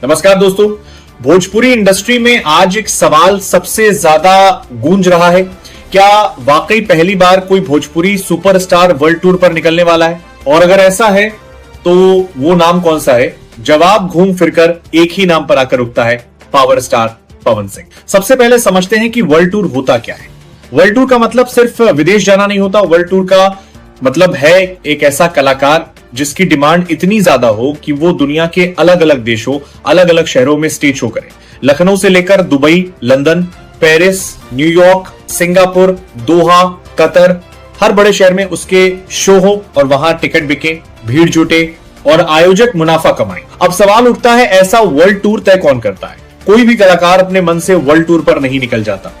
नमस्कार दोस्तों। भोजपुरी इंडस्ट्री में आज एक सवाल सबसे ज्यादा गूंज रहा है। क्या वाकई पहली बार कोई भोजपुरी सुपरस्टार वर्ल्ड टूर पर निकलने वाला है? और अगर ऐसा है तो वो नाम कौन सा है? जवाब घूम फिरकर एक ही नाम पर आकर रुकता है, पावर स्टार पवन सिंह। सबसे पहले समझते हैं कि वर्ल्ड टूर होता क्या है। वर्ल्ड टूर का मतलब सिर्फ विदेश जाना नहीं होता। वर्ल्ड टूर का मतलब है एक ऐसा कलाकार जिसकी डिमांड इतनी ज्यादा हो कि वो दुनिया के अलग अलग देशों, अलग अलग शहरों में स्टेज शो करे। लखनऊ से लेकर Dubai, London, Paris, New York, Singapore, Doha, Qatar, हर बड़े शहर में उसके शो हो और वहां टिकट बिके, भीड़ जुटे और आयोजक मुनाफा कमाए। अब सवाल उठता है, ऐसा वर्ल्ड टूर तय कौन करता है? कोई भी कलाकार अपने मन से वर्ल्ड टूर पर नहीं निकल जाता।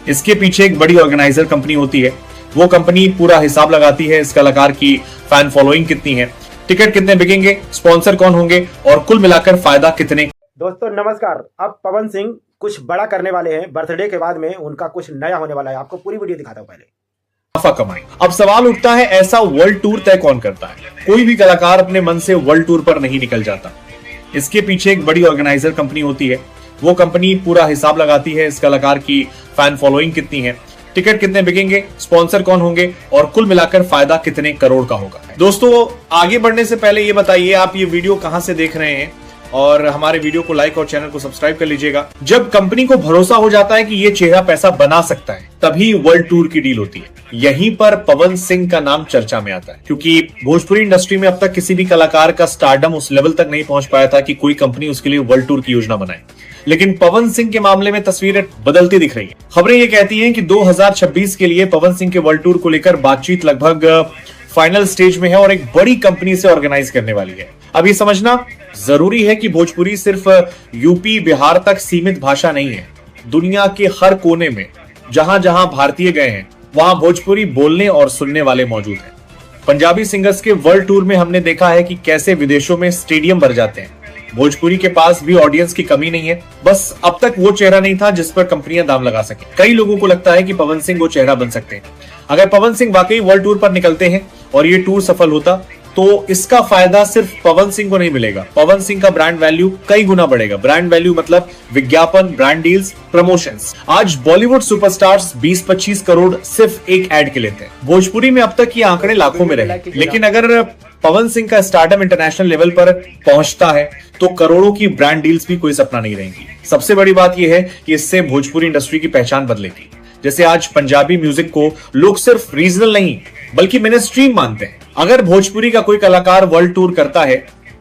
इसके पीछे एक बड़ी ऑर्गेनाइजर कंपनी होती है। वो कंपनी पूरा हिसाब लगाती है इस कलाकार की फैन फॉलोइंग कितनी है, टिकट कितने बिकेंगे, स्पॉन्सर कौन होंगे और कुल मिलाकर फायदा कितने। दोस्तों नमस्कार। अब पवन सिंह कुछ बड़ा करने वाले हैं। बर्थडे के बाद में उनका कुछ नया होने वाला है। आपको पूरी वीडियो दिखाता हूं। पहले मुनाफा कमाए। अब सवाल उठता है, ऐसा वर्ल्ड टूर तय कौन करता है? कोई भी कलाकार अपने मन से वर्ल्ड टूर पर नहीं निकल जाता। इसके पीछे एक बड़ी ऑर्गेनाइजर कंपनी होती है। वो कंपनी पूरा हिसाब लगाती है इस कलाकार की फैन फॉलोइंग कितनी है, टिकट कितने बिकेंगे, स्पॉन्सर कौन होंगे और कुल मिलाकर फायदा कितने करोड़ का होगा। दोस्तों आगे बढ़ने से पहले ये बताइए, आप ये वीडियो कहां से देख रहे हैं और हमारे वीडियो को लाइक और चैनल को सब्सक्राइब कर लीजिएगा। जब कंपनी को भरोसा हो जाता है कि ये चेहरा पैसा बना सकता है, तभी वर्ल्ड टूर की डील होती है। यहीं पर पवन सिंह का नाम चर्चा में आता है, क्योंकि भोजपुरी इंडस्ट्री में अब तक किसी भी कलाकार का स्टारडम उस लेवल तक नहीं पहुंच पाया था कि कोई कंपनी उसके लिए वर्ल्ड टूर की योजना बनाए। लेकिन पवन सिंह के मामले में तस्वीरें बदलती दिख रही है। खबरें ये कहती हैं कि 2026 के लिए पवन सिंह के वर्ल्ड टूर को लेकर बातचीत लगभग फाइनल स्टेज में है और एक बड़ी कंपनी से ऑर्गेनाइज करने वाली है। अब ये समझना जरूरी है कि भोजपुरी सिर्फ यूपी बिहार तक सीमित भाषा नहीं है। दुनिया के हर कोने में जहां जहां भारतीय गए हैं, वहां भोजपुरी बोलने और सुनने वाले मौजूद हैं। पंजाबी सिंगर्स के वर्ल्ड टूर में हमने देखा है कि कैसे विदेशों में स्टेडियम भर जाते हैं। भोजपुरी के पास भी ऑडियंस की कमी नहीं है, बस अब तक वो चेहरा नहीं था जिस पर कंपनियां दाम लगा सके। कई लोगों को लगता है कि पवन सिंह वो चेहरा बन सकते हैं। अगर पवन सिंह वाकई वर्ल्ड टूर पर निकलते हैं और ये टूर सफल होता, तो इसका फायदा सिर्फ पवन सिंह को नहीं मिलेगा। पवन सिंह का ब्रांड वैल्यू कई गुना बढ़ेगा। ब्रांड वैल्यू मतलब विज्ञापन, ब्रांड डील्स, प्रमोशंस। आज बॉलीवुड सुपरस्टार्स 20-25 करोड़ सिर्फ एक एड के लेते हैं। भोजपुरी में अब तक ये आंकड़े लाखों में रहे, लेकिन अगर पवन सिंह का स्टारडम इंटरनेशनल लेवल पर पहुंचता है तो करोड़ों की ब्रांड डील्स भी कोई सपना नहीं रहेंगी। सबसे बड़ी बात यह है कि इससे भोजपुरी इंडस्ट्री की पहचान बदलेगी। जैसे आज पंजाबी म्यूजिक को लोग सिर्फ रीजनल नहीं बल्कि मेनस्ट्रीम मानते हैं। अगर भोजपुरी का कोई कलाकार वर्ल्ड टूर करता है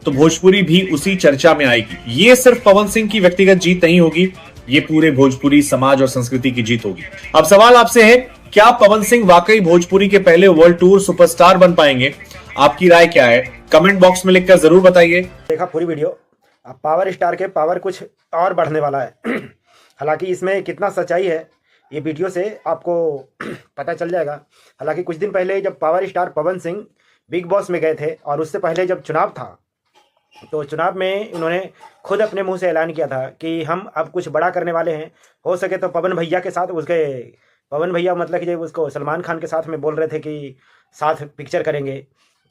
तो भोजपुरी भी उसी चर्चा में आएगी। ये सिर्फ पवन सिंह की व्यक्तिगत जीत नहीं होगी, ये पूरे भोजपुरी समाज और संस्कृति की जीत होगी। अब सवाल आपसे है, क्या पवन सिंह वाकई भोजपुरी के पहले वर्ल्ड टूर सुपरस्टार बन पाएंगे? आपकी राय क्या है? कमेंट बॉक्स में लिखकर जरूर बताइए। देखा पूरी वीडियो। अब पावर स्टार के पावर कुछ और बढ़ने वाला है। हालांकि इसमें कितना सच्चाई है ये वीडियो से आपको पता चल जाएगा। हालांकि कुछ दिन पहले जब power star Pawan Singh big boss में गए थे और उससे पहले जब चुनाव था, तो चुनाव में उन्होंने खुद अपने मुंह से ऐलान किया था कि हम अब कुछ बड़ा करने वाले हैं। हो सके तो पवन भैया के साथ, उसके पवन भैया मतलब कि जब उसको सलमान खान के साथ में बोल रहे थे कि साथ पिक्चर करेंगे,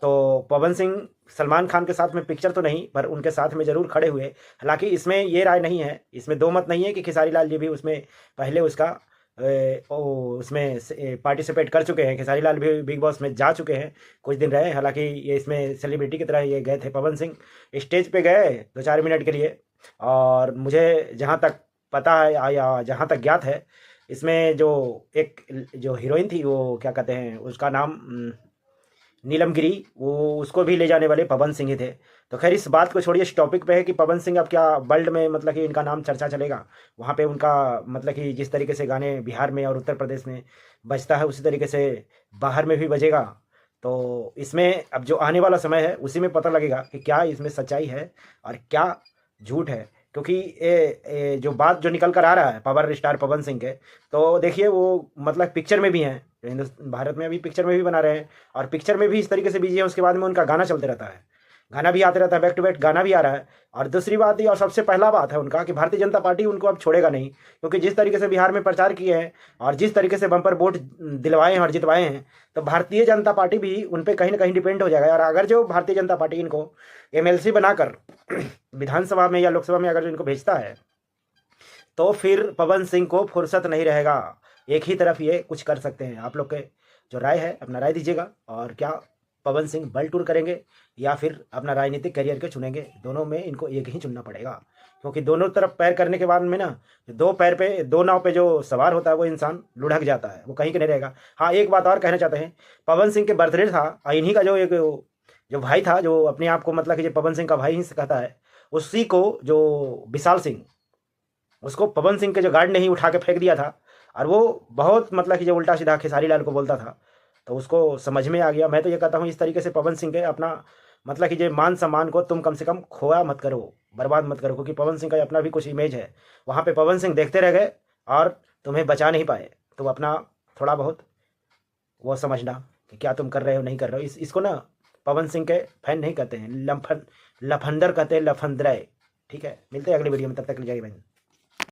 तो पवन सिंह सलमान खान के साथ में पिक्चर तो नहीं पर उनके साथ में जरूर खड़े हुए। हालांकि इसमें ये राय नहीं है, इसमें दो मत नहीं है कि खेसारी लाल जी भी उसमें पहले उसका उसमें पार्टिसिपेट कर चुके हैं। खेसारी लाल भी बिग बॉस में जा चुके हैं, कुछ दिन रहे। हालांकि ये इसमें सेलिब्रिटी की तरह ये गए थे। पवन सिंह स्टेज पे गए 2-4 मिनट के लिए, और मुझे जहाँ तक पता है या जहाँ तक ज्ञात है, इसमें जो हीरोइन थी, वो क्या कहते हैं उसका नाम, नीलम गिरी, वो उसको भी ले जाने वाले पवन सिंह ही थे। तो खैर इस बात को छोड़िए, इस टॉपिक पे है कि पवन सिंह अब क्या वर्ल्ड में मतलब कि इनका नाम चर्चा चलेगा। वहाँ पे उनका मतलब कि जिस तरीके से गाने बिहार में और उत्तर प्रदेश में बजता है, उसी तरीके से बाहर में भी बजेगा। तो इसमें अब जो आने वाला समय है उसी में पता लगेगा कि क्या इसमें सच्चाई है और क्या झूठ है। क्योंकि ये जो बात जो निकल कर आ रहा है पावर स्टार पवन सिंह के, तो देखिए वो मतलब पिक्चर में भी हैं, भारत में अभी पिक्चर में भी बना रहे हैं और पिक्चर में भी इस तरीके से बिजी है। उसके बाद में उनका गाना चलते रहता है। गाना भी आते रहता है, बैक टू बैक गाना भी आ रहा है। और दूसरी बात ये, और सबसे पहला बात है उनका, कि भारतीय जनता पार्टी उनको अब छोड़ेगा नहीं, क्योंकि जिस तरीके से बिहार में प्रचार किए हैं और जिस तरीके से बम्पर वोट दिलवाए हैं और जितवाए हैं, तो भारतीय जनता पार्टी भी उन पर कहीं ना कहीं डिपेंड हो जाएगा। और अगर जो भारतीय जनता पार्टी इनको एमएलसी बनाकर विधानसभा में या लोकसभा में अगर जो इनको भेजता है, तो फिर पवन सिंह को फुर्सत नहीं रहेगा। एक ही तरफ ये कुछ कर सकते हैं। आप लोग के जो राय है, अपना राय दीजिएगा। और क्या पवन सिंह वर्ल्ड टूर करेंगे या फिर अपना राजनीतिक करियर के चुनेंगे? दोनों में इनको एक ही चुनना पड़ेगा, क्योंकि दोनों तरफ पैर करने के बाद में ना, दो पैर पे दो नाव पे जो सवार होता है वो इंसान लुढ़क जाता है, वो कहीं के नहीं रहेगा। हाँ, एक बात और कहना चाहते हैं, पवन सिंह के बर्थडे था, इन्हीं का जो एक जो भाई था, जो अपने आप को मतलब कि जो पवन सिंह का भाई ही से कहता है, उसी को जो विशाल सिंह, उसको पवन सिंह के जो गार्ड ने ही उठा के फेंक दिया था। और वो बहुत मतलब कि जो उल्टा सीधा खेसारी लाल को बोलता था, तो उसको समझ में आ गया। मैं तो ये कहता हूँ, इस तरीके से पवन सिंह के अपना मतलब कि जो मान सम्मान को तुम कम से कम खोया मत करो, बर्बाद मत करो, क्योंकि पवन सिंह का अपना भी कुछ इमेज है। वहाँ पे पवन सिंह देखते रह गए और तुम्हें बचा नहीं पाए। तो अपना थोड़ा बहुत वो समझना कि क्या तुम कर रहे हो नहीं कर रहे हो। इसको ना पवन सिंह के फैन नहीं कहते हैं, लफंदर कहते हैं, लफंदर। ठीक है, मिलते हैं अगली वीडियो में, तब तक ले जाइए भाई।